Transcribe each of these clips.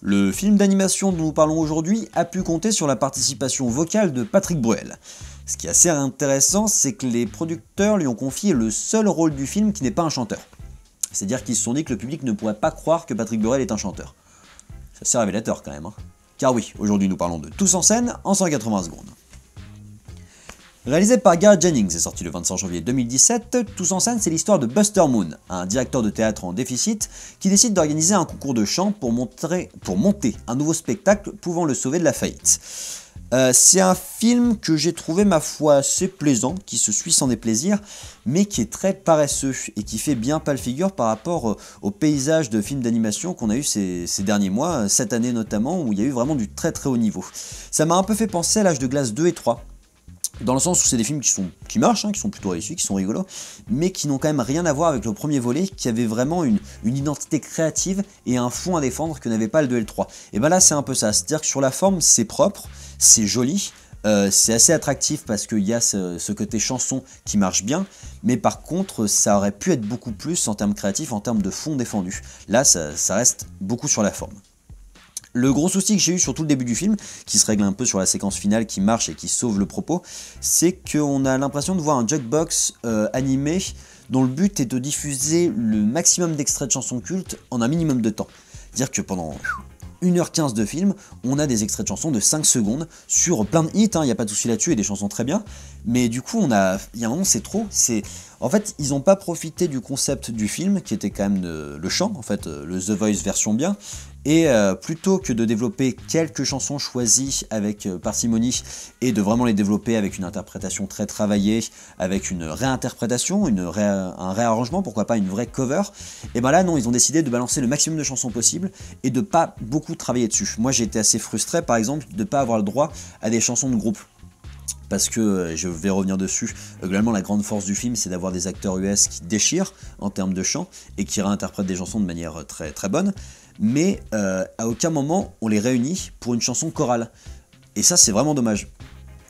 Le film d'animation dont nous parlons aujourd'hui a pu compter sur la participation vocale de Patrick Bruel. Ce qui est assez intéressant, c'est que les producteurs lui ont confié le seul rôle du film qui n'est pas un chanteur. C'est-à-dire qu'ils se sont dit que le public ne pourrait pas croire que Patrick Bruel est un chanteur. C'est assez révélateur quand même, hein. Car oui, aujourd'hui nous parlons de Tous en scène en 180 secondes. Réalisé par Gareth Jennings et sorti le 25 janvier 2017, Tous en scène c'est l'histoire de Buster Moon, un directeur de théâtre en déficit qui décide d'organiser un concours de chant pour monter un nouveau spectacle pouvant le sauver de la faillite. C'est un film que j'ai trouvé ma foi assez plaisant, qui se suit sans déplaisir, mais qui est très paresseux et qui fait bien pâle figure par rapport au paysage de films d'animation qu'on a eu ces derniers mois, cette année notamment, où il y a eu vraiment du très très haut niveau. Ça m'a un peu fait penser à l'Âge de glace 2 et 3, dans le sens où c'est des films qui marchent, qui sont plutôt réussis, qui sont rigolos, mais qui n'ont quand même rien à voir avec le premier volet, qui avait vraiment une identité créative et un fond à défendre que n'avait pas le 2 et le 3. Et ben là c'est un peu ça, c'est-à-dire que sur la forme c'est propre, c'est joli, c'est assez attractif parce qu'il y a ce côté chanson qui marche bien, mais par contre ça aurait pu être beaucoup plus en termes créatifs, en termes de fond défendu. Là ça reste beaucoup sur la forme. Le gros souci que j'ai eu sur tout le début du film, qui se règle un peu sur la séquence finale qui marche et qui sauve le propos, c'est qu'on a l'impression de voir un jukebox animé dont le but est de diffuser le maximum d'extraits de chansons cultes en un minimum de temps. C'est-à-dire que pendant 1h15 de film, on a des extraits de chansons de 5 secondes sur plein de hits, il n'y a pas de souci là-dessus et des chansons très bien, mais du coup il y a un moment c'est trop, en fait ils n'ont pas profité du concept du film qui était quand même le chant, en fait le The Voice version bien, et plutôt que de développer quelques chansons choisies avec parcimonie et de vraiment les développer avec une interprétation très travaillée, avec une réinterprétation, un réarrangement, pourquoi pas une vraie cover, et ben là non, ils ont décidé de balancer le maximum de chansons possibles et de pas beaucoup travailler dessus. Moi j'ai été assez frustré par exemple de pas avoir le droit à des chansons de groupe. Parce que, je vais revenir dessus, globalement la grande force du film c'est d'avoir des acteurs US qui déchirent en termes de chant et qui réinterprètent des chansons de manière très très bonne, mais à aucun moment on les réunit pour une chanson chorale. Et ça c'est vraiment dommage.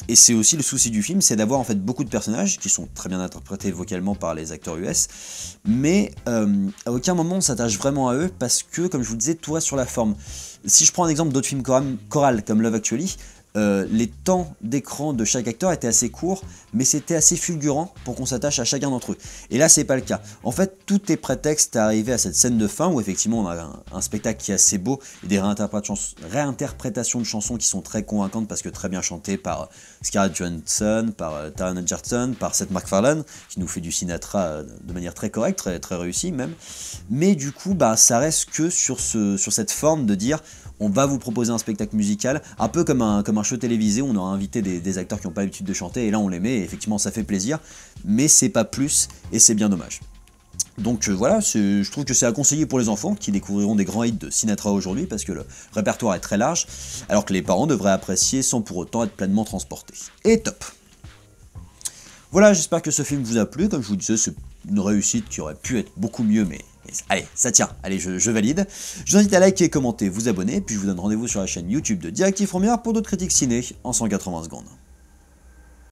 Et c'est aussi le souci du film, c'est d'avoir en fait beaucoup de personnages qui sont très bien interprétés vocalement par les acteurs US, mais à aucun moment on s'attache vraiment à eux parce que, comme je vous disais, tout reste sur la forme. Si je prends un exemple d'autres films chorales comme Love Actually, les temps d'écran de chaque acteur étaient assez courts, mais c'était assez fulgurant pour qu'on s'attache à chacun d'entre eux. Et là, c'est pas le cas. En fait, tout est prétexte à arriver à cette scène de fin où effectivement on a un spectacle qui est assez beau et des réinterprétations de chansons qui sont très convaincantes parce que très bien chantées par Scarlett Johansson, par Taron Egerton, par Seth MacFarlane, qui nous fait du Sinatra de manière très correcte, très, très réussie même. Mais du coup, ça reste que sur cette forme de dire on va vous proposer un spectacle musical, un peu comme un show télévisé où on aura invité des acteurs qui n'ont pas l'habitude de chanter, et là on les met, et effectivement ça fait plaisir, mais c'est pas plus, et c'est bien dommage. Donc voilà, je trouve que c'est à conseiller pour les enfants qui découvriront des grands hits de Sinatra aujourd'hui, parce que le répertoire est très large, alors que les parents devraient apprécier sans pour autant être pleinement transportés. Et top. Voilà, j'espère que ce film vous a plu, comme je vous disais, c'est une réussite qui aurait pu être beaucoup mieux, mais allez, ça tient, allez, je valide. Je vous invite à liker, commenter, vous abonner, puis je vous donne rendez-vous sur la chaîne YouTube de Directive Première pour d'autres critiques ciné en 180 secondes.